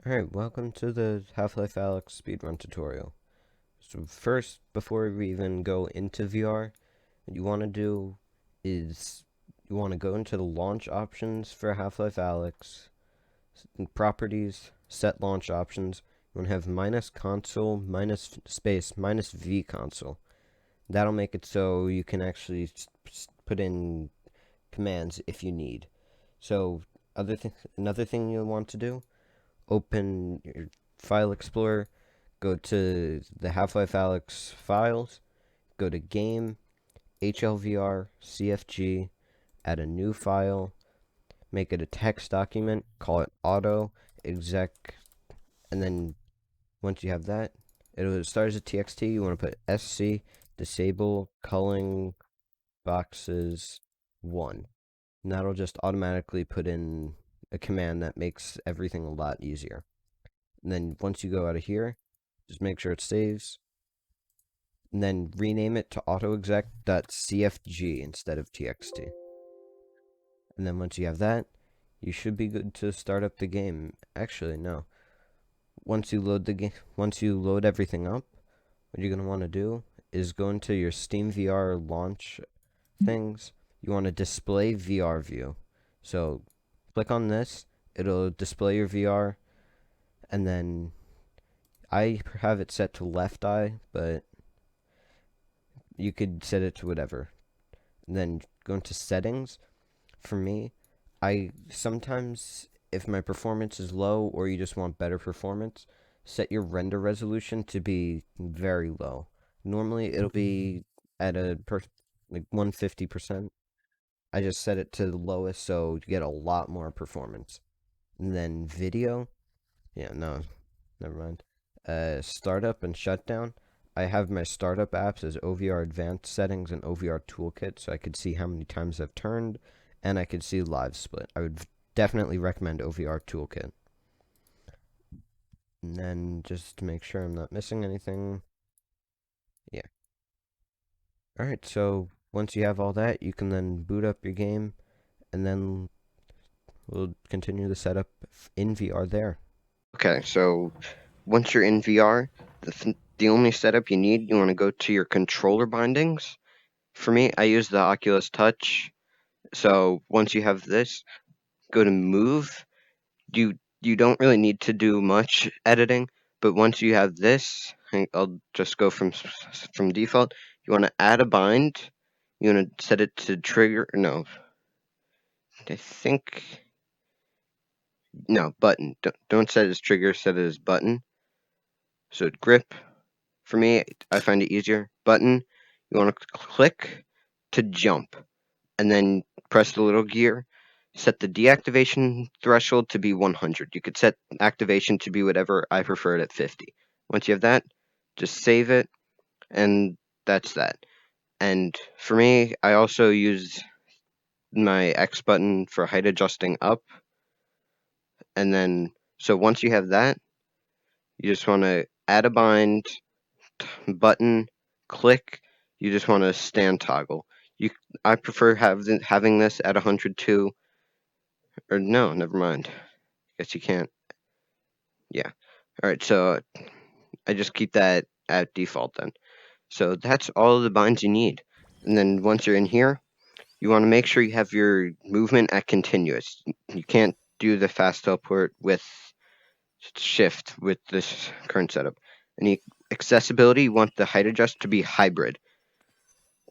Alright, welcome to the Half-Life Alyx speedrun tutorial. So first, before we even go into VR, what you want to do is you want to go into the launch options for Half-Life Alyx, properties, set launch options. You want to have minus console, minus space, minus V console. That'll make it so you can actually put in commands if you need. So another thing you'll want to do, open your file explorer, go to the Half-Life Alyx files, go to game, HLVR, CFG, add a new file, make it a text document, call it auto exec, and then once you have that, it'll start as a txt. You want to put sc disable culling boxes 1. And that'll just automatically put in a command that makes everything a lot easier. And then once you go out of here, just make sure it saves, and then rename it to autoexec.cfg instead of txt. And then once you have that, you should be good to start up the game. Actually, no. Once you load everything up, what you're gonna want to do is go into your Steam VR launch things. You want to display VR view. So click on this. It'll display your VR, and then I have it set to left eye, but you could set it to whatever. And then go into settings. For me, I sometimes, if my performance is low or you just want better performance, set your render resolution to be very low. Normally, it'll be at like 150%. I just set it to the lowest so you get a lot more performance. And then video, yeah, no, never mind. Startup and shutdown. I have my startup apps as OVR advanced settings and OVR toolkit, so I could see how many times I've turned, and I could see live split. I would definitely recommend OVR toolkit. And then just to make sure I'm not missing anything, yeah. Alright, so once you have all that, you can then boot up your game, and then we'll continue the setup in VR there. Okay, so once you're in VR, the only setup you need, you want to go to your controller bindings. For me, I use the Oculus Touch. So once you have this, go to Move. You don't really need to do much editing, but once you have this, I'll just go from default. You want to add a bind. You want to set it to trigger. No, I think no button. Don't set it as trigger. Set it as button. So grip. For me, I find it easier. Button, you want to click to jump, and then press the little gear. Set the deactivation threshold to be 100. You could set activation to be whatever. I prefer it at 50. Once you have that, just save it, and that's that. And for me, I also use my X button for height adjusting up. And then, so once you have that, you just want to add a bind, button, click. You just want to stand toggle. I prefer having this at 102. Or no, never mind. Guess you can't. Yeah. All right. So I just keep that at default then. So that's all the binds you need. And then once you're in here, you want to make sure you have your movement at continuous. You can't do the fast teleport with shift with this current setup. And the accessibility, you want the height adjust to be hybrid.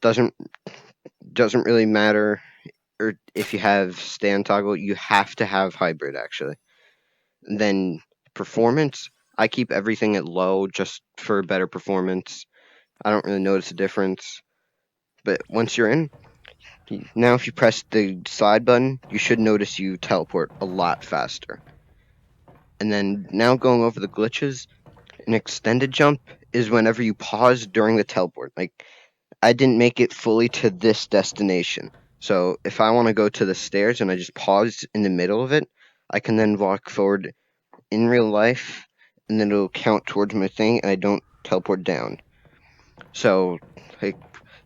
Doesn't really matter, or if you have stand toggle, you have to have hybrid actually. And then performance, I keep everything at low just for better performance. I don't really notice a difference. But once you're in, now if you press the side button, you should notice you teleport a lot faster. And then now going over the glitches, an extended jump is whenever you pause during the teleport. Like, I didn't make it fully to this destination. So if I want to go to the stairs and I just pause in the middle of it, I can then walk forward in real life, and then it'll count towards my thing, and I don't teleport down. So, like,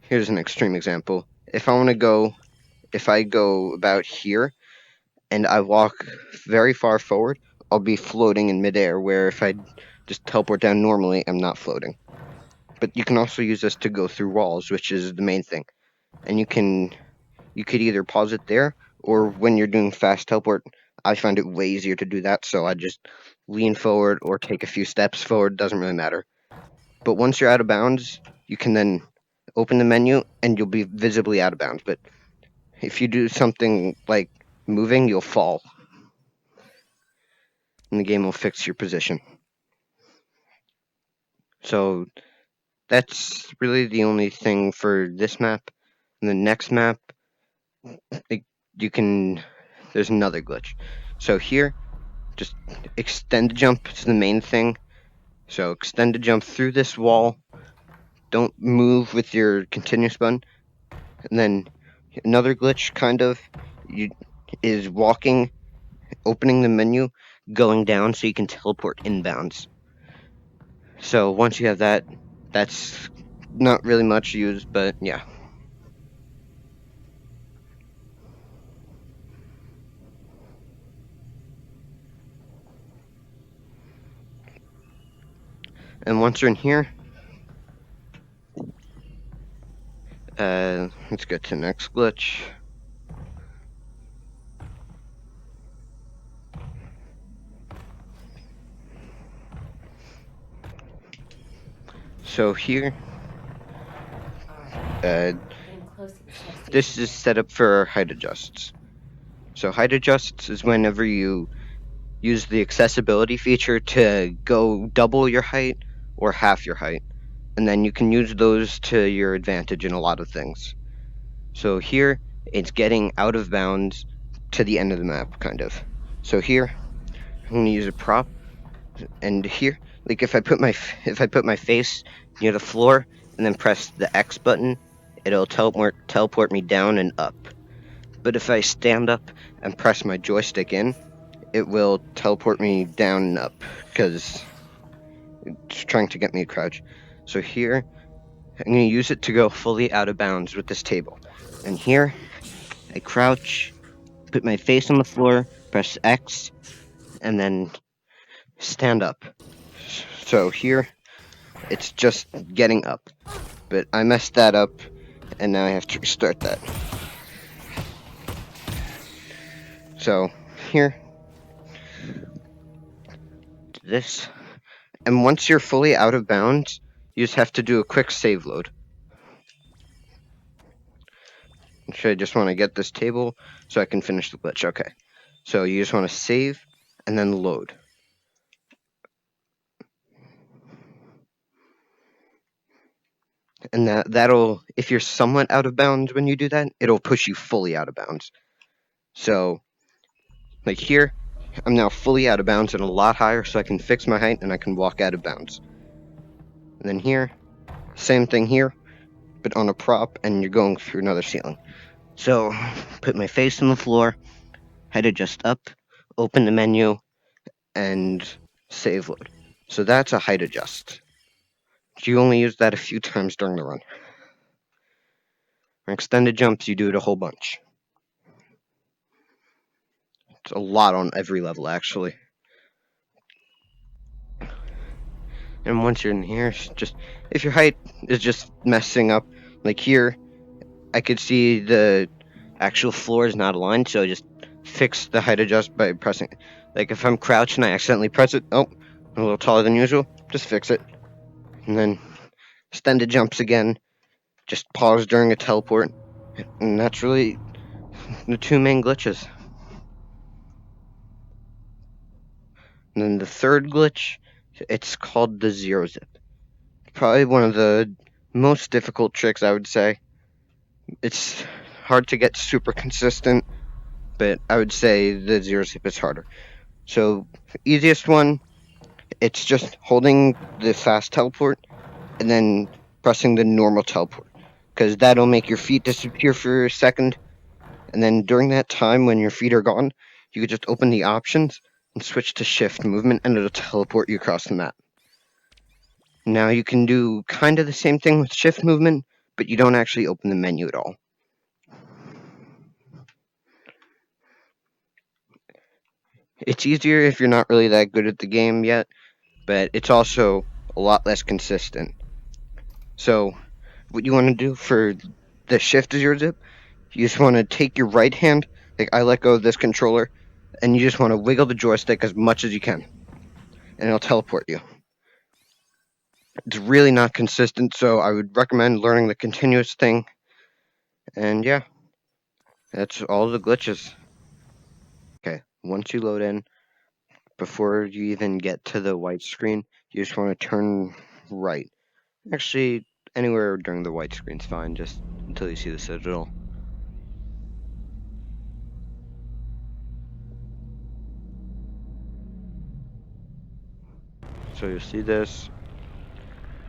here's an extreme example. If I go about here, and I walk very far forward, I'll be floating in midair, where if I just teleport down normally, I'm not floating. But you can also use this to go through walls, which is the main thing. And you could either pause it there, or when you're doing fast teleport, I find it way easier to do that, so I just lean forward or take a few steps forward, doesn't really matter. But once you're out of bounds, you can then open the menu and you'll be visibly out of bounds. But if you do something like moving, you'll fall, and the game will fix your position. So that's really the only thing for this map. And the next map, you can. There's another glitch. So here, just extend the jump is the main thing. So extend the jump through this wall. Don't move with your continuous button. And then another glitch, kind of, is walking, opening the menu, going down so you can teleport inbounds. So once you have that, that's not really much used, but yeah. And once you're in here, let's get to the next glitch. So here, this is set up for height adjusts. So height adjusts is whenever you use the accessibility feature to go double your height or half your height. And then you can use those to your advantage in a lot of things. So here, it's getting out of bounds to the end of the map, kind of. So here, I'm going to use a prop, and here, like if I put my face near the floor and then press the X button, it'll teleport me down and up. But if I stand up and press my joystick in, it will teleport me down and up because it's trying to get me to crouch. So here, I'm going to use it to go fully out of bounds with this table. And here, I crouch, put my face on the floor, press X, and then stand up. So here, it's just getting up. But I messed that up, and now I have to restart that. So here, this. And once you're fully out of bounds, you just have to do a quick save load. Actually, I just want to get this table so I can finish the glitch. Okay. So you just want to save and then load. And that'll, if you're somewhat out of bounds when you do that, it'll push you fully out of bounds. So, like here, I'm now fully out of bounds and a lot higher, so I can fix my height and I can walk out of bounds. And then here, same thing here, but on a prop, and you're going through another ceiling. So, put my face on the floor, head adjust up, open the menu, and save load. So that's a height adjust. You only use that a few times during the run. For extended jumps, you do it a whole bunch. It's a lot on every level, actually. And once you're in here, just if your height is just messing up, like here, I could see the actual floor is not aligned, so I just fix the height adjust by pressing. Like if I'm crouched and I accidentally press it, oh, I'm a little taller than usual, just fix it. And then extended jumps again, just pause during a teleport, and that's really the two main glitches. And then the third glitch, it's called the zero zip. Probably one of the most difficult tricks, I would say. It's hard to get super consistent, but I would say the zero zip is harder. So, easiest one, it's just holding the fast teleport and then pressing the normal teleport, because that'll make your feet disappear for a second. And then during that time, when your feet are gone, you could just open the options and switch to shift movement, and it'll teleport you across the map. Now you can do kind of the same thing with shift movement, but you don't actually open the menu at all. It's easier if you're not really that good at the game yet, but it's also a lot less consistent. So, what you want to do for the shift is your zip, you just want to take your right hand, like I let go of this controller, and you just want to wiggle the joystick as much as you can, and it'll teleport you. It's really not consistent, so I would recommend learning the continuous thing. And yeah, that's all the glitches. Okay, once you load in, before you even get to the white screen, you just want to turn right. Actually, anywhere during the white screen's fine, just until you see the citadel. So you'll see this.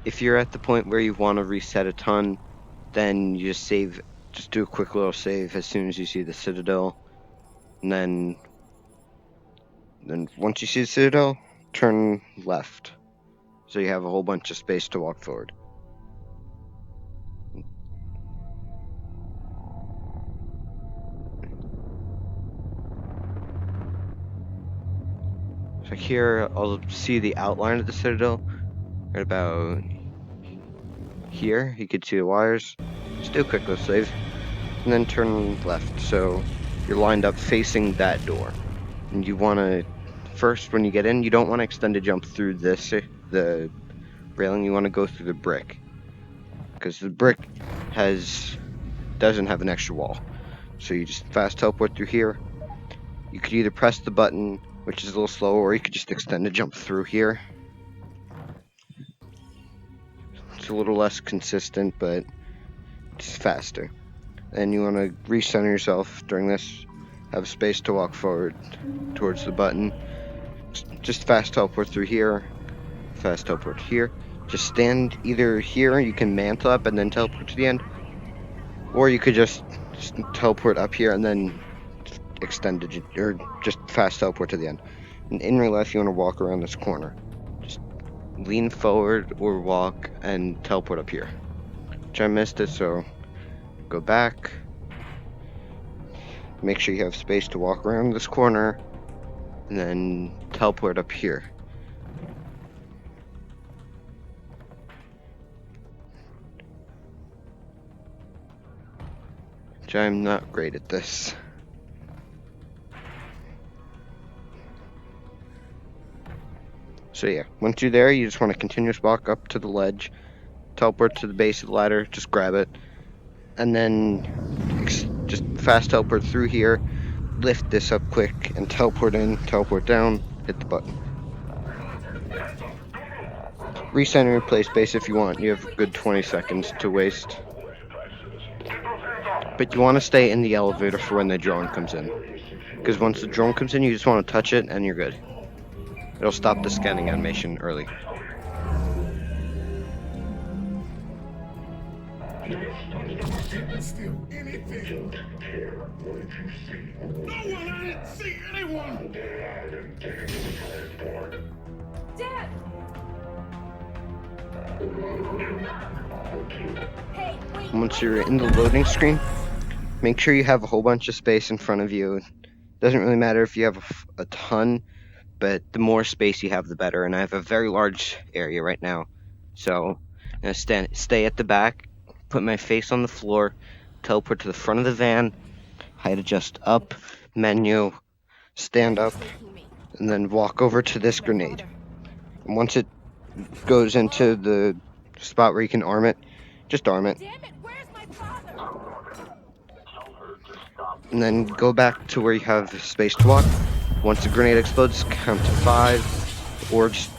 If you're at the point where you want to reset a ton, then you just save, just do a quick little save as soon as you see the citadel. And then once you see the citadel, turn left. So you have a whole bunch of space to walk forward. So here, I'll see the outline of the citadel right about here. You can see the wires. Just do a quick little save, and then turn left. So you're lined up facing that door. And you want to, first when you get in, you don't want to extend a jump through the railing. You want to go through the brick, because the brick doesn't have an extra wall. So you just fast teleport through here. You could either press the button, which is a little slower, or you could just extend a jump through here. It's a little less consistent, but it's faster. And you want to recenter yourself during this. Have space to walk forward towards the button. Just fast teleport through here. Fast teleport here. Just stand either here, you can mantle up and then teleport to the end. Or you could just teleport up here and then extend it, or just fast teleport to the end. And in real life, you want to walk around this corner. Just lean forward or walk and teleport up here. Which I missed it, so go back. Make sure you have space to walk around this corner, and then teleport up here. Which I'm not great at this. So yeah, once you're there, you just want to continuous walk up to the ledge, teleport to the base of the ladder, just grab it, and then just fast teleport through here, lift this up quick, and teleport in, teleport down, hit the button. Recenter and replace base if you want. You have a good 20 seconds to waste. But you want to stay in the elevator for when the drone comes in. Because once the drone comes in, you just want to touch it and you're good. It'll stop the scanning animation early. Steal anything. No one, I didn't see anyone. Dad! Hey, wait. Once you're in the loading screen, make sure you have a whole bunch of space in front of you. Doesn't really matter if you have a ton, but the more space you have, the better. And I have a very large area right now, so I'm gonna stay at the back, put my face on the floor, teleport to the front of the van, height adjust up, menu, stand up, and then walk over to this grenade. And once it goes into the spot where you can arm it, just arm it. Damn it, where's my father? And then go back to where you have space to walk. Once the grenade explodes, count to 5, or just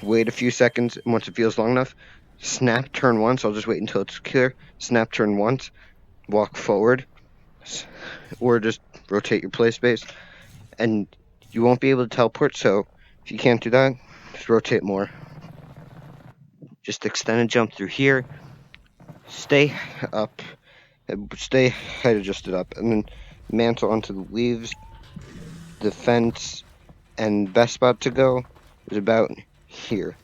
wait a few seconds, and once it feels long enough, snap turn once. I'll just wait until it's clear. Snap turn once, walk forward, or just rotate your play space. And you won't be able to teleport, so if you can't do that, just rotate more. Just extend and jump through here. Stay up. Stay height adjusted up, and then mantle onto the leaves, the fence, and best spot to go is about here,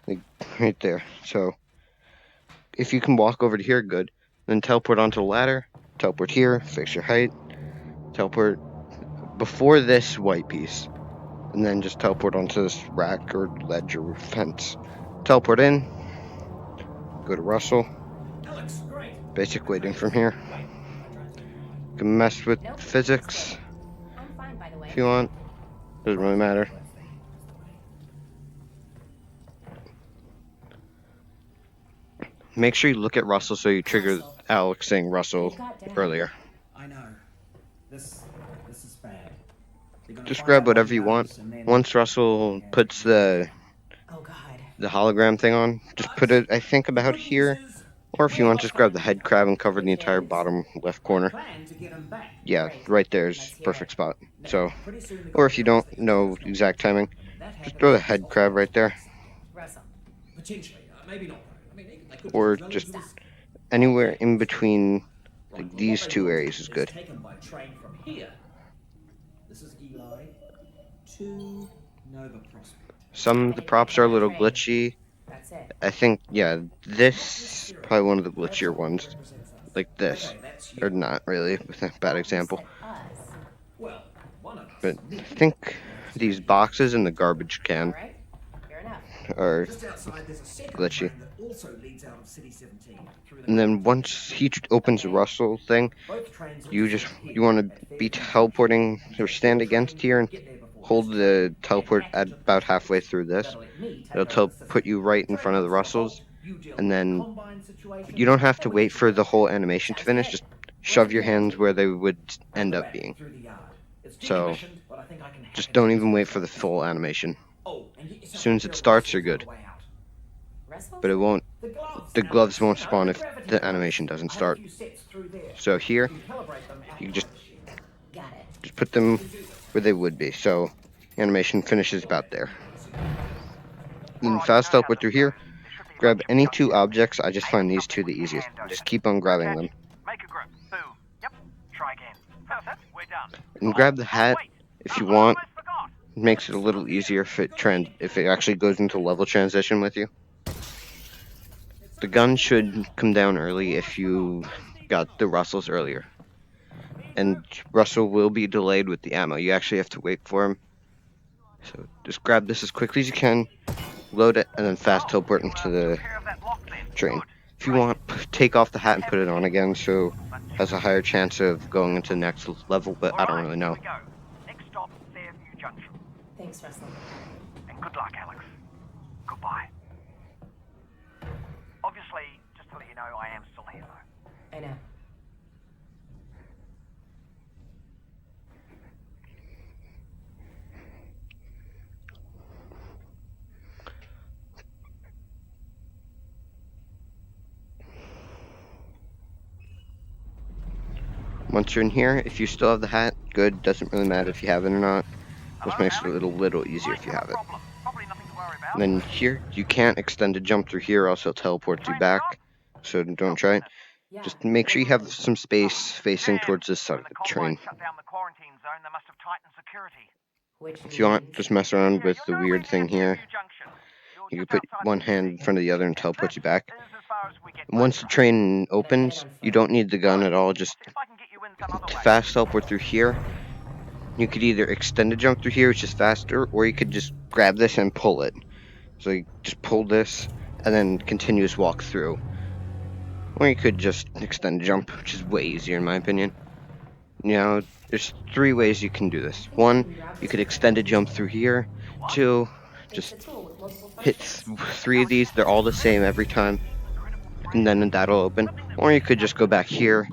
like right there. So if you can walk over to here, good. Then teleport onto the ladder, teleport here, fix your height, teleport before this white piece. and then just teleport onto this rack or ledge or fence. Teleport in, go to Russell, Alyx, great. basic waiting from here. You can mess with Nope, just physics wait. I'm fine, by the way. if you want, doesn't really matter. Make sure you look at Russell so you trigger Alyx saying Russell You've got Dad. earlier. I know. This is bad. They're gonna Just find grab out what whatever he you want. knows, and then... Once Russell puts the Oh God. hologram thing on, just put it, I think, about here. Or if you want, just grab the head crab and cover the entire bottom left corner. Plan to get him back. Yeah, Great. right there's Let's hear perfect it. spot. Now, So, pretty soon the or if you don't Coriolis know thing exact timing, that just happens throw the just head off crab the right there. Russell. Potentially, maybe not. I mean, they could Or be as just well as- anywhere Okay, in so- between Right, like, well, these what they two will do areas is good. taken by train from here. This is Eli to Nova Prospect. Some of the props are a little glitchy. That's it. I think, yeah, this probably one of the glitchier ones. Represents us. Like this. Okay, that's you. Or not really, with a bad example. You said us. Well, one of us. But me. I think these boxes in the garbage All can right. Fair enough. are Just outside, there's a second glitchy. train that also leads out of City 17 through the And then once he opens the Okay. Russell thing, both trains you intersect just here you want at to Fairview be Junction. teleporting or stand Your against train here and get there before hold this the train, teleport then at hack into about the halfway tunnels. through this. That'll let me take It'll over the put system. you right in Train front of the comes to a Russells, halt, you deal and with the then combine situation, you don't have to and we wait get for you the back. whole animation to Sounds finish. good. Just Where's shove the your hands guarantee? where they would Out end the up back, being. through the yard. It's So decommissioned, but I think I can hack just into don't its even wait for the controls. full animation. Oh, and get As yourself soon a as pair it of starts, you're Russell's on good. the way out. Russell? But it won't. The gloves. The gloves Alex, won't you know, spawn the if gravity the gloves. animation doesn't I have a start. few sets through there. So here, You can calibrate them you out just on the ship. Got it. just put them where they would be. So animation finishes about there. You can fast teleport through here. Grab any two objects. I just find these two the easiest. Just keep on grabbing them. Make a grip. Boom. Yep. Try again. That's it. We're done. And grab the hat Wait. if you I want. almost forgot. It makes it a little easier if it actually goes into level transition with you. The gun should come down early if you got the Russells earlier. And Russell will be delayed with the ammo. You actually have to wait for him. So just grab this as quickly as you can, load it, and then fast teleport into the Care of that lock then. train. Good. If you want, take off the hat and put it on again, so it has a higher chance of going into the next level, but I don't really know. Here we go. Next stop, Fairview Junction. Thanks, Russell. And good luck, Alyx. Goodbye. Obviously, just to let you know, I am still here, though. I know. Once you're in here, if you still have the hat, good. Doesn't really matter if you have it or not. Just makes it a little easier if you have it. Probably nothing to worry about. And then here, you can't extend a jump through here, or else it'll teleport you back. So don't try it. Yeah. Just make sure you have some space facing towards this side of the train. Shut down the quarantine zone. They must have tightened security. Which If you want, means- just mess around with the You're weird nowhere thing near here. Fairview Junction. You're You can just put outside one the hand in city. front of the other and teleport you back. This is as far as we get And once the train opens, you don't need the gun at all. Just See if I can get you in some other way. fast teleport through here. You could either extend a jump through here, which is faster, or you could just grab this and pull it. So you just pull this and then continuous walk through. Or you could just extend a jump, which is way easier in my opinion. You know, there's three ways you can do this. One, you could extend a jump through here. Two, just It's a tool with multiple hit functions. three of these. They're all the same every time. And then that'll open. Or you could just go back here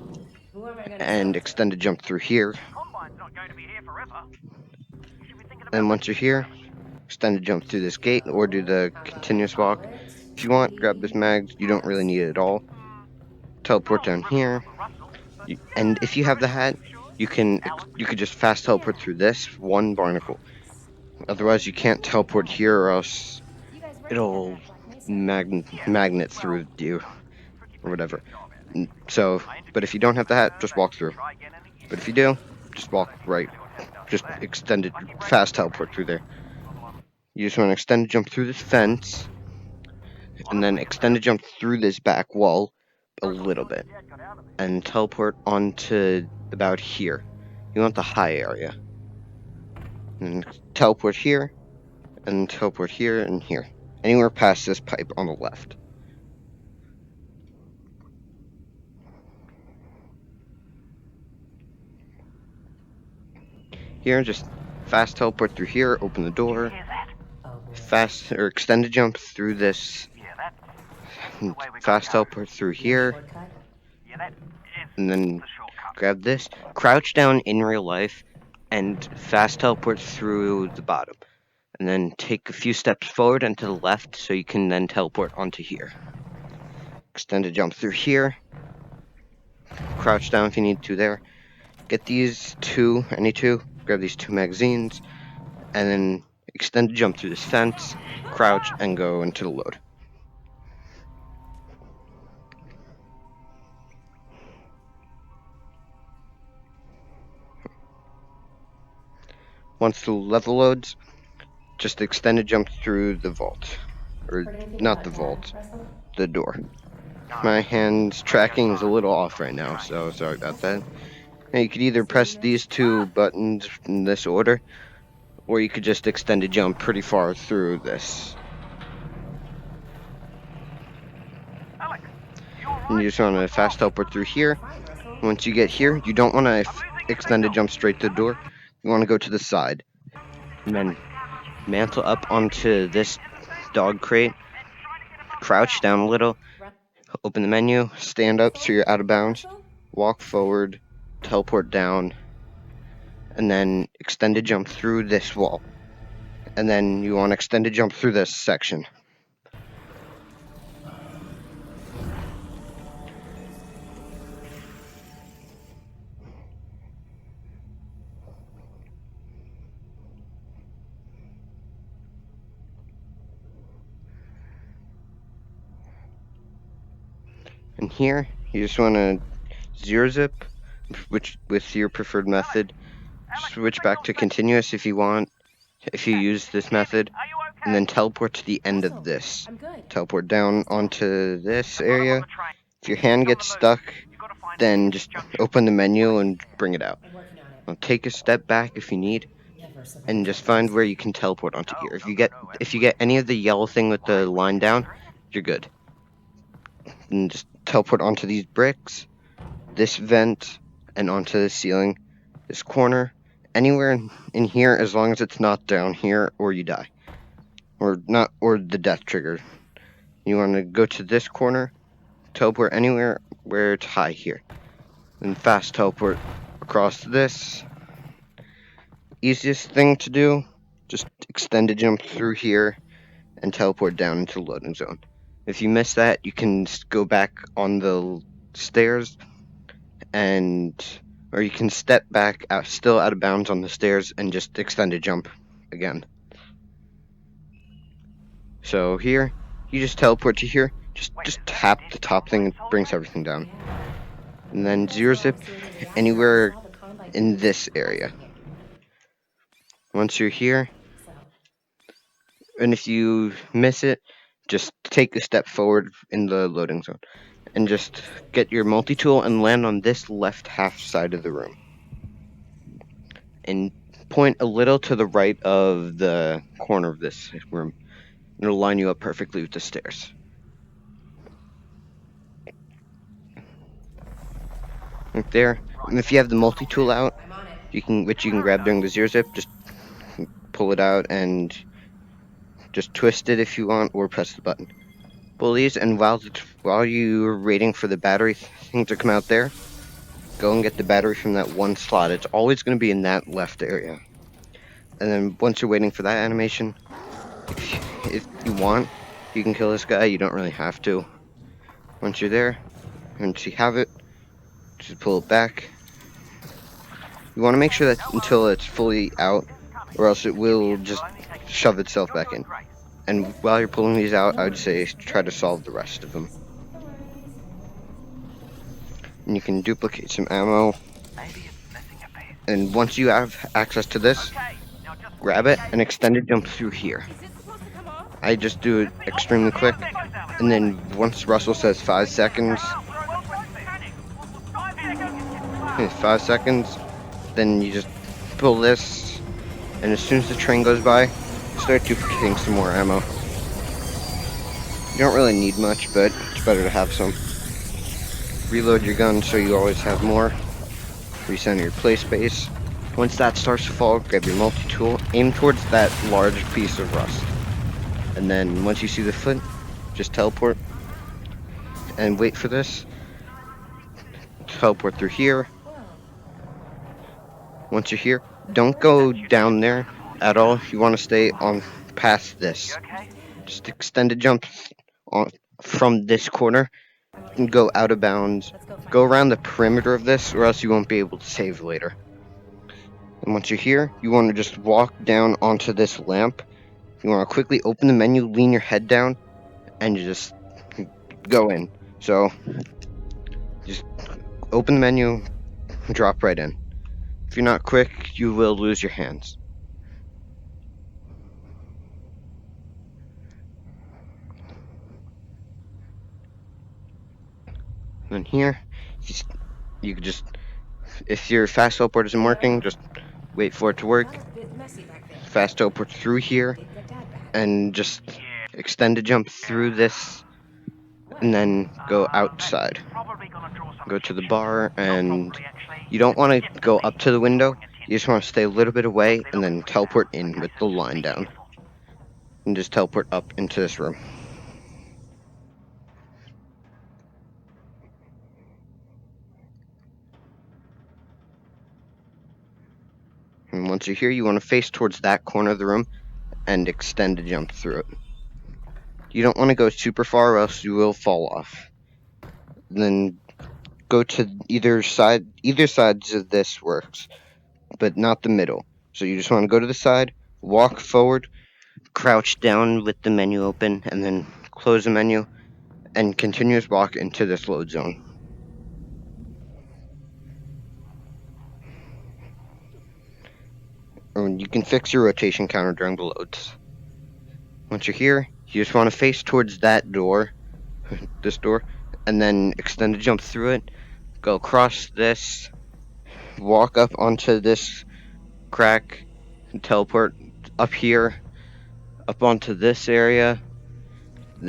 Who am I gonna and tell? extend a jump through here. Combine's not going to be here forever. You should be thinking about And once you're here, extend a jump through this gate or do the continuous walk. If you want, grab this mag. You don't really need it at all. Teleport down here. And if you have the hat, you could just fast teleport through this one barnacle. Otherwise, you can't teleport here, or else You guys work it'll together at Black Mesa. magnet through you or whatever. So, but if you don't have the hat, just walk through. But if you do, just walk right. Just extend it, fast teleport through there. You just want to extend a jump through this fence, and then extend a jump through this back wall a little bit, and teleport onto about here. You want the high area. and teleport here, and teleport here and here. Anywhere past this pipe on the left. Here, just fast teleport through here, open the door, Hear that? Oh boy. fast or extended jump through this, Yeah, that's and the way we fast gotta go. teleport through No here, shortcut? Yeah, that is and then the shortcut. grab this, crouch down in real life, and fast teleport through the bottom. And then take a few steps forward and to the left so you can then teleport onto here. Extended jump through here, crouch down if you need to there. Get these two, any two, grab these 2 magazines, and then extended jump through this fence, crouch, and go into the load. Once the level loads, just extended jump through the vault. Or, Heard anything not about the Dad, vault, Russell? the door. No, My hand's radio tracking is a silence. little off right now, so sorry about that. Now you could either press these 2 buttons in this order, or you could just extended jump pretty far through this. Alyx, you alright? And you just want to fast teleport through here. Fine, Russell. Once you get here, you don't want to I'm losing your extended signal. jump straight to the door. You want to go to the side. And then mantle up onto this dog crate. Crouch down a little. Open the menu. Stand up so you're out of bounds. Russell? Walk forward. Teleport down. And then extended jump through this wall. And then you want to extended jump through this section. And here, you just want to 0-zip, which with your preferred method. Switch back to continuous if you want, if you use this method, Are you okay? and then teleport to the end Russell, of this. I'm good. Teleport down onto this Got him on area. the train. If your hand He's on gets the move. stuck, You've got to find then him. just Junction. open the menu and bring it out. I'm working on it. Now take a step back if you need, Never survive and just that find test. where you can teleport onto here. If No, you get no, if you get any of the yellow thing with the line down, you're good. And just teleport onto these bricks, this vent, and onto the ceiling, this corner, anywhere in here as long as it's not down here or you die. Or the death trigger. You want to go to this corner, teleport anywhere where it's high here. Then fast teleport across this. Easiest thing to do, just extended jump through here and teleport down into the loading zone. If you miss that, you can go back on the stairs or you can step back out, still out of bounds on the stairs, and just extended jump again. So here, you just teleport to here, just tap the top thing, it brings everything down. And then 0-zip anywhere in this area. Once you're here, and if you miss it, just take a step forward in the loading zone. And just get your multi-tool and land on this left half side of the room. And point a little to the right of the corner of this room. It'll line you up perfectly with the stairs. Right there. And if you have the multi-tool out, I'm on it. which you can grab during the 0-zip, just pull it out and just twist it if you want, or press the button. Pull these, and while you're waiting for the battery thing to come out there, go and get the battery from that one slot. It's always going to be in that left area. And then once you're waiting for that animation, if you want, you can kill this guy. You don't really have to. Once you're there, once you have it, just pull it back. You want to make sure that until it's fully out, or else it will just shove itself back in. And while you're pulling these out, I would say try to solve the rest of them. And you can duplicate some ammo. And once you have access to this, grab it and extend it jump through here. I just do it extremely quick. And then once Russell says 5 seconds, 5 seconds, then you just pull this and as soon as the train goes by, start duplicating some more ammo. You don't really need much, but it's better to have some. Reload your gun so you always have more. Recenter your play space. Once that starts to fall, grab your multi-tool, aim towards that large piece of rust. And then once you see the foot, just teleport and wait for this. Teleport through here. Once you're here, don't go down there at all. You want to stay on past this. You okay? Just extend a jump on, from this corner and go out of bounds. Let's go find Go around the perimeter of this, or else you won't be able to save later. And once you're here, you want to just walk down onto this lamp. You want to quickly open the menu, lean your head down, and you just go in. So, just open the menu, drop right in. If you're not quick, you will lose your hands. And here, you could just, if your fast teleport isn't working, just wait for it to work. That's a bit messy back there. Fast teleport through here, Take your dad back. and just Yeah. extend a jump through this, and then go outside. Probably gonna draw some Go to the attention. bar, Not and probably, actually. you don't want to go Definitely. up to the window. Drawing attention. You just want to stay a little bit away, Probably and then looking for teleport that. in Okay, with so the line be down. careful. And just teleport up into this room. And once you're here, you want to face towards that corner of the room and extend a jump through it. You don't want to go super far or else you will fall off. Then go to either side. Either sides of this works, but not the middle. So you just want to go to the side, walk forward, crouch down with the menu open, and then close the menu and continuous walk into this load zone. And you can fix your rotation counter during the loads. Once you're here, you just want to face towards that door, this door, and then extend a jump through it, go across this, walk up onto this crack, and teleport up here, up onto this area, and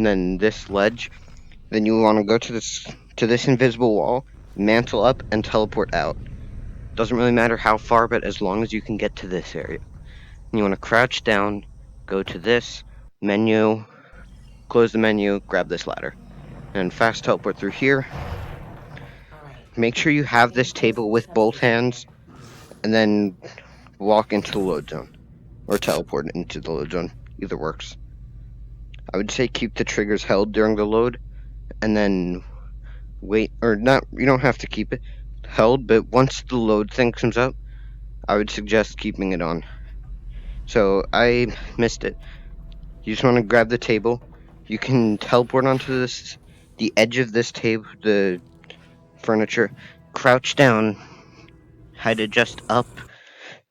then this ledge. Then you want to go to this invisible wall, mantle up, and teleport out. Doesn't really matter how far, but as long as you can get to this area. And you want to crouch down, go to this menu, close the menu, grab this ladder, and fast teleport through here. All right. Make sure you have this table with both hands, and then walk into the load zone, or teleport into the load zone. Either works. I would say keep the triggers held during the load, and then wait, or not, you don't have to keep it held, but once the load thing comes up, I would suggest keeping it on. So I missed it. You just want to grab the table. You can teleport onto the edge of this table, the furniture, crouch down, hide adjust up,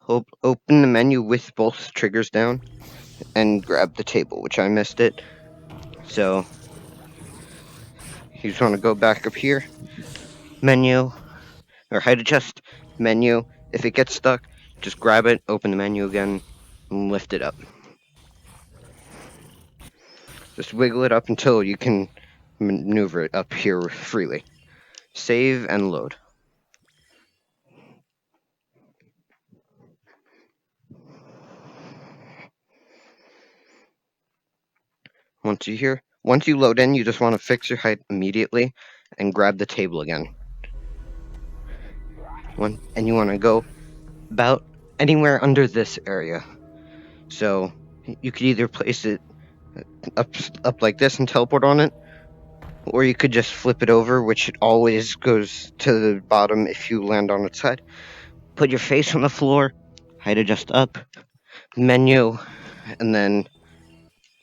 open the menu with both triggers down, and grab the table, which I missed it. So you just want to go back up here, menu, or hide adjust, menu. If it gets stuck, just grab it, open the menu again, and lift it up. Just wiggle it up until you can maneuver it up here freely. Save and load. Once you load in, you just want to fix your height immediately and grab the table again. And you want to go about anywhere under this area. So you could either place it up like this and teleport on it, or you could just flip it over, which it always goes to the bottom if you land on its side. Put your face on the floor, height adjust up, menu, and then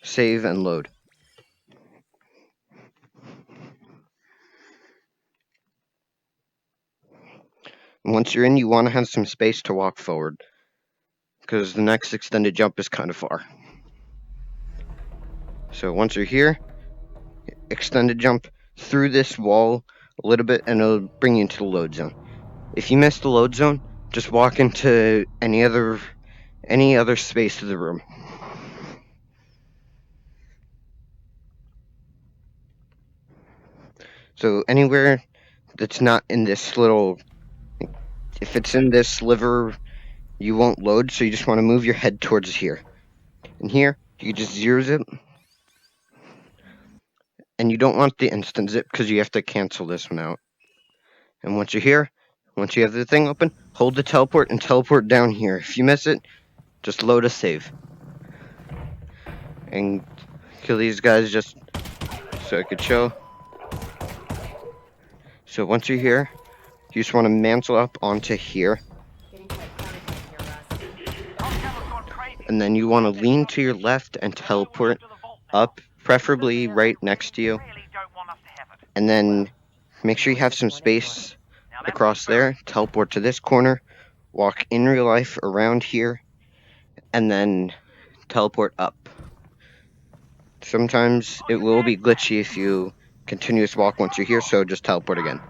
save and load. And once you're in, you want to have some space to walk forward, because the next extended jump is kind of far. So once you're here, extend a jump through this wall a little bit, and it'll bring you into the load zone. If you miss the load zone, just walk into any other space of the room. So anywhere that's not in this little, if it's in this sliver, you won't load, so you just want to move your head towards here. And here, you just zero zip. And you don't want the instant zip because you have to cancel this one out. And once you're here, once you have the thing open, hold the teleport and teleport down here. If you miss it, just load a save. And kill these guys just so I could show. So once you're here, you just want to mantle up onto here. Getting quite crowded right here, Russ. Our camera's gone crazy. And then you want to lean to your left and teleport up, preferably right next to you. Really don't want us to have it. And then make sure you have some space Now that's across there. Teleport to this corner. Walk in real life around here. And then teleport up. Sometimes it will be glitchy if you continuous walk once you're here, so just teleport again.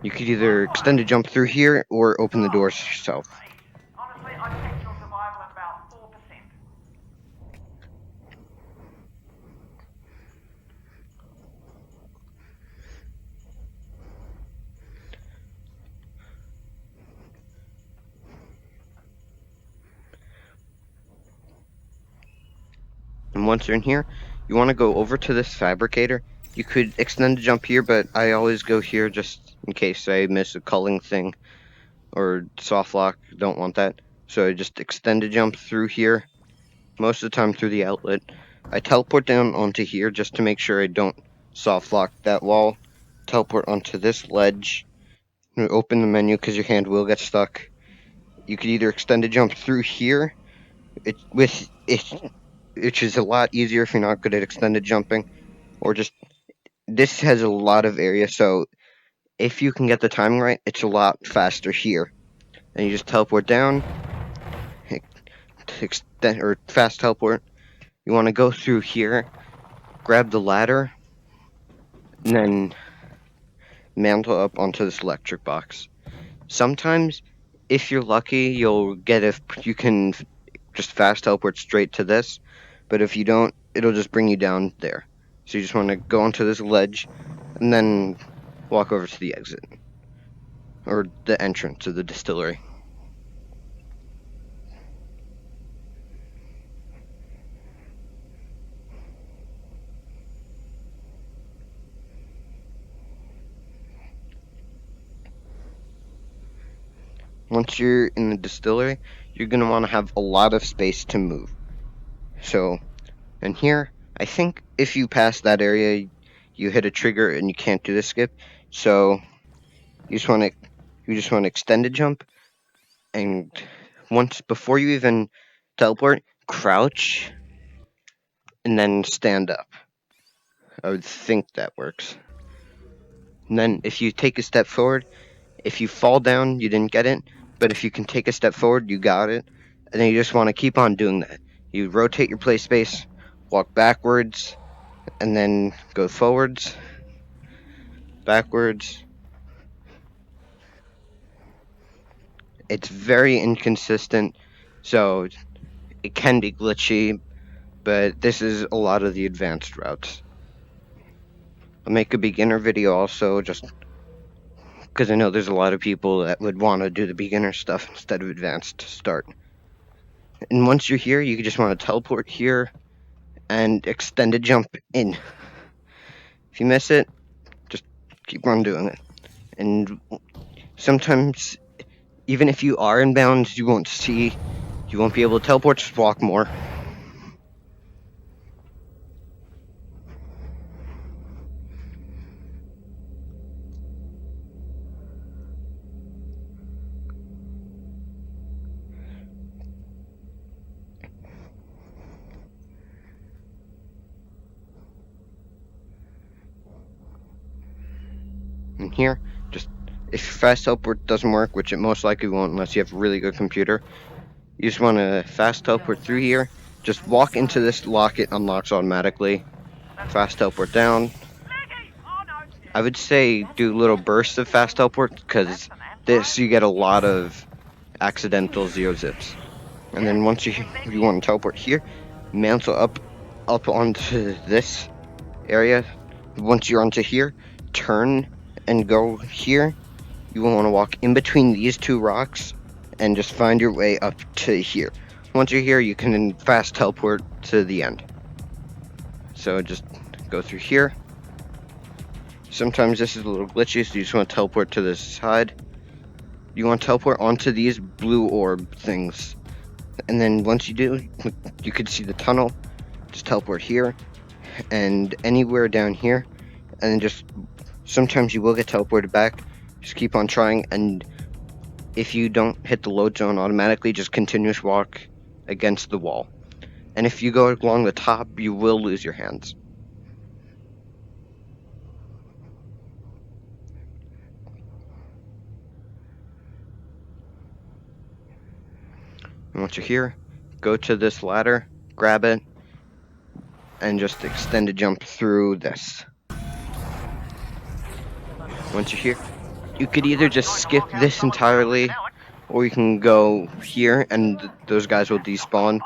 You could either extend a jump through here or open the doors yourself. honestly, I think your survival at about 4%. And once you're in here, you want to go over to this fabricator. You could extend a jump here, but I always go here just in case I miss a culling thing or soft lock. Don't want that. So I just extend a jump through here, most of the time through the outlet. I teleport down onto here just to make sure I don't soft lock that wall. Teleport onto this ledge. Open the menu because your hand will get stuck. You could either extend a jump through here, which is a lot easier if you're not good at extended jumping, or just this has a lot of area, so if you can get the timing right, it's a lot faster here. And you just teleport down, extend or fast teleport. You want to go through here, grab the ladder, and then mantle up onto this electric box. Sometimes, if you're lucky, you'll get if you can just fast teleport straight to this, but if you don't, it'll just bring you down there. So you just want to go onto this ledge, and then walk over to the exit, or the entrance of the distillery. Once you're in the distillery, you're going to want to have a lot of space to move. So, and here, I think if you pass that area, you hit a trigger and you can't do the skip. So, you just want to extend a jump, and before you even teleport, crouch, and then stand up. I would think that works. And then if you take a step forward, if you fall down, you didn't get it. But if you can take a step forward, you got it. And then you just want to keep on doing that. You rotate your play space, walk backwards, and then go forwards, backwards. It's very inconsistent, so it can be glitchy, but this is a lot of the advanced routes. I'll make a beginner video also, just because I know there's a lot of people that would want to do the beginner stuff instead of advanced to start. And once you're here, you just want to teleport here and extend a jump in. If you miss it, just keep on doing it. And sometimes, even if you are in bounds, you won't be able to teleport, just walk more. And here, just if fast teleport doesn't work, which it most likely won't unless you have a really good computer, you just want to fast teleport through here. Just walk into this lock, it unlocks automatically. Fast teleport down. Leggy! Oh no! I would say do little bursts of fast teleport because That's an ant. this, you get a lot of accidental zero zips. And then once you want to teleport here, mantle up onto this area. Once you're onto here, turn and go here. You will want to walk in between these two rocks and just find your way up to here. Once you're here, you can fast teleport to the end. So just go through here. Sometimes this is a little glitchy, so you just want to teleport to this side. You want to teleport onto these blue orb things. And then once you do, you could see the tunnel. Just teleport here and anywhere down here. And then just, sometimes you will get teleported back. Just keep on trying, and if you don't hit the load zone automatically, just continuous walk against the wall. And if you go along the top, you will lose your hands. And once you're here, go to this ladder, grab it, and just extend a jump through this. Once you're here, you could either just skip this entirely, or you can go here and those guys will despawn.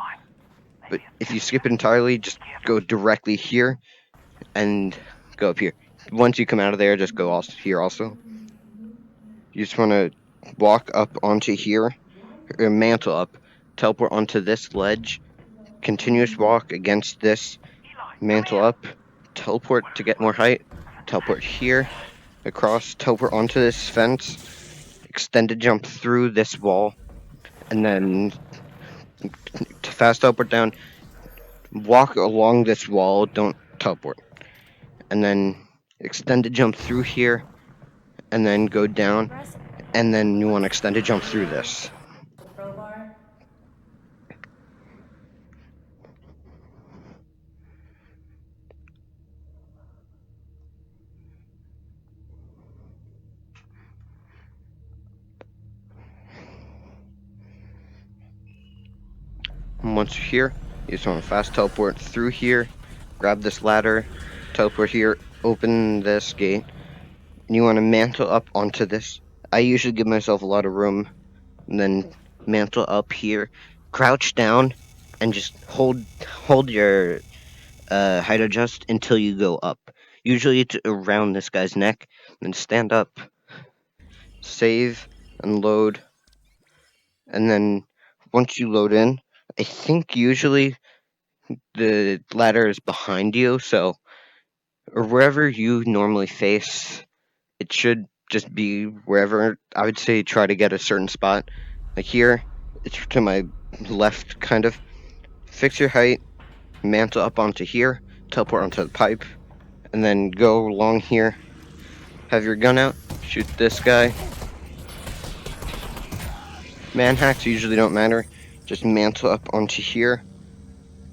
But if you skip it entirely, just go directly here and go up here. Once you come out of there, just go here also. You just want to walk up onto here, or mantle up, teleport onto this ledge, continuous walk against this, mantle up, teleport to get more height, teleport here, across, teleport onto this fence, extended jump through this wall, and then fast teleport down, walk along this wall, don't teleport, and then extended jump through here, and then go down, Press and then you want to extended jump through this. crowbar. And once you're here, you just want to fast teleport through here, grab this ladder, teleport here, open this gate, and you want to mantle up onto this. I usually give myself a lot of room, and then mantle up here, crouch down, and just hold your height adjust until you go up. Usually it's around this guy's neck, then stand up, save, and load, and then once you load in, I think usually the ladder is behind you, so, or wherever you normally face, it should just be wherever. I would say try to get a certain spot. Like here, it's to my left, kind of. Fix your height, mantle up onto here, teleport onto the pipe, and then go along here. Have your gun out, shoot this guy. Man hacks usually don't matter. Just mantle up onto here,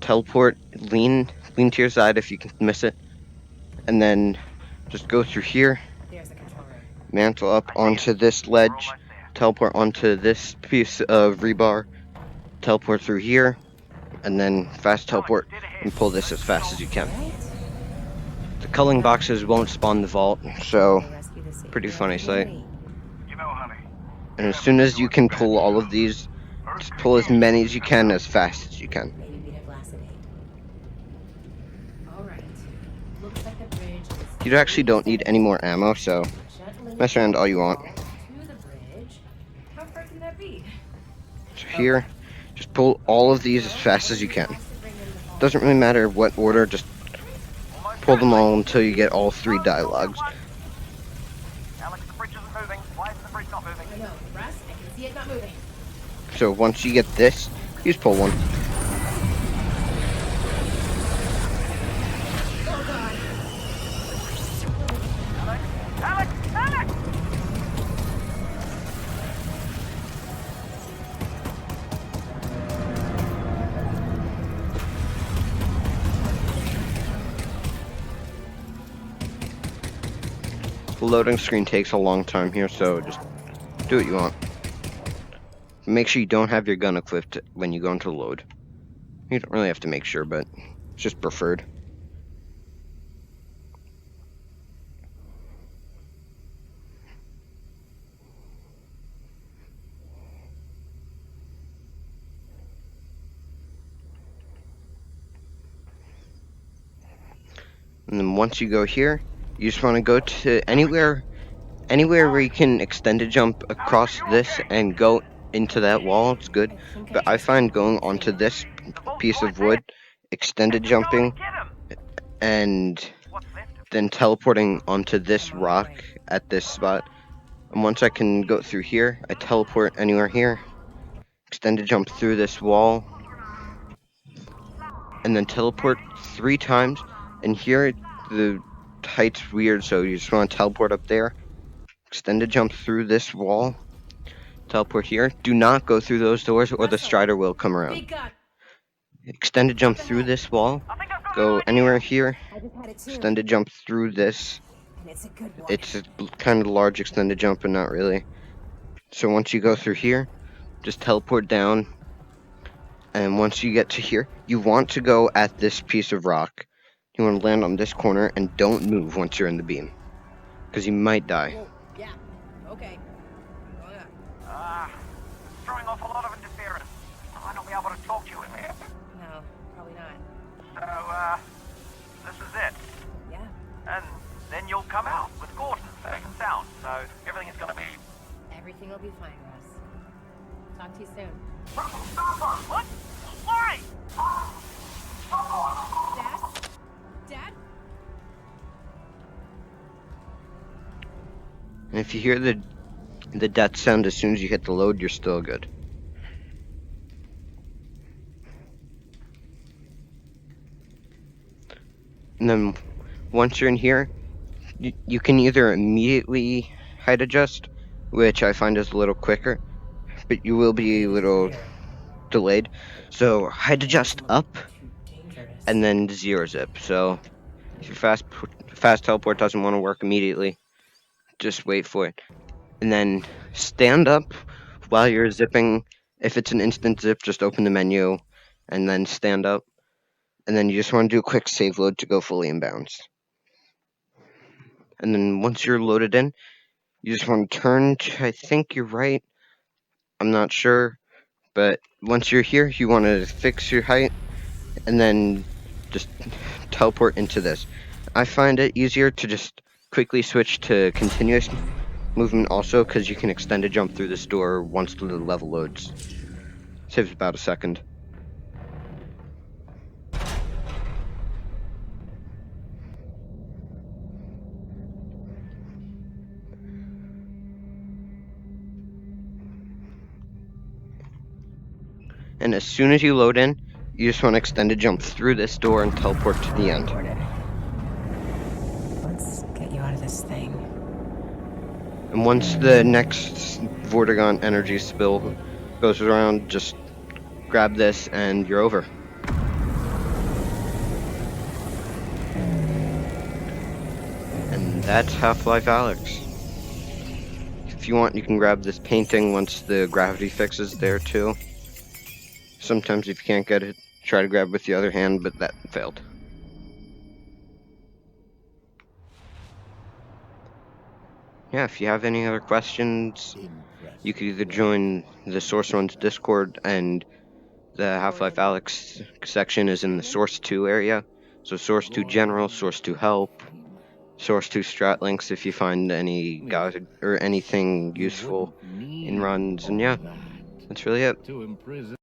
teleport, lean to your side if you can miss it, and then just go through here, There's the control room. mantle up onto this ledge, teleport onto this piece of rebar, teleport through here, and then fast teleport and pull this as fast as you can. The culling boxes won't spawn the vault, so Go rescue the safe. pretty funny sight. You know, honey. And as soon as you can pull all of these, just pull as many as you can as fast as you can. Maybe we'd have lasted 8. All right. Looks like the bridge is. You actually don't need any more ammo, so Gently mess around all you want. to the bridge. How far can that be? So here, just pull all of these as fast as you can. Doesn't really matter what order, just pull them all until you get all 3 dialogues. Alyx, the bridge isn't moving. Why is the bridge not moving? I know, Russ. I can see it not moving. So once you get this, you just pull one. Oh God. Alyx! Alyx! The loading screen takes a long time here, so just do what you want. Make sure you don't have your gun equipped when you go into load. You don't really have to make sure, but it's just preferred. And then once you go here, you just want to go to anywhere where you can extended jump across this and go into that wall. It's good. I think But I just find got going into onto it. this The vault's piece right of there. wood, extended Let's go jumping, and get him. and What's left of then teleporting onto this I'm on my rock way. at this spot. And once I can go through here, I teleport anywhere here, extended jump through this wall, and then teleport 3 times. And here the height's weird, so you just want to teleport up there, extended jump through this wall, teleport here. Do not go through those doors or the Russell, strider will come around. big gun. Extended jump Up through ahead. this wall, I think I've got go an anywhere idea. here, I just had it too. extended jump through this. And it's a good one. It's a kind of large extended jump, but not really. So once you go through here, just teleport down. And once you get to here, you want to go at this piece of rock. You want to land on this corner and don't move once you're in the beam, because you might die. Whoa, yeah. Okay. Going up. Throwing off a lot of interference. I might not be able to talk to you in here. No, probably not. So, this is it. Yeah. And then you'll come out with Gordon, safe and sound. So everything is gonna be... Everything will be fine, Russ. Talk to you soon. What? Why? Dad? Dad? And if you hear the death sound as soon as you hit the load, you're still good. And then once you're in here, you can either immediately height adjust, which I find is a little quicker, but you will be a little delayed. So height adjust up Too dangerous. and then 0 zip. So if your fast teleport doesn't want to work immediately, just wait for it. And then stand up while you're zipping. If it's an instant zip, just open the menu and then stand up. And then you just want to do a quick save load to go fully inbounds. And then once you're loaded in, you just want to turn to, I think you're right, I'm not sure, but once you're here, you want to fix your height and then just teleport into this. I find it easier to just quickly switch to continuous movement also, because you can extend a jump through this door once the level loads. Saves about a second. And as soon as you load in, you just want to extend a jump through this door and teleport to the end. Let's get you out of this thing. And once the next Vortigaunt energy spill goes around, just grab this and you're over. And that's Half-Life Alyx. If you want, you can grab this painting once the gravity fix is there too. Sometimes if you can't get it, try to grab with the other hand, but that failed. Yeah, if you have any other questions, you could either join the Source One's Discord, and the Half-Life Alyx section is in the Source 2 area. So Source 2 General, Source 2 Help, Source 2 Strat links if you find any guide or anything useful in runs, and yeah, that's really it.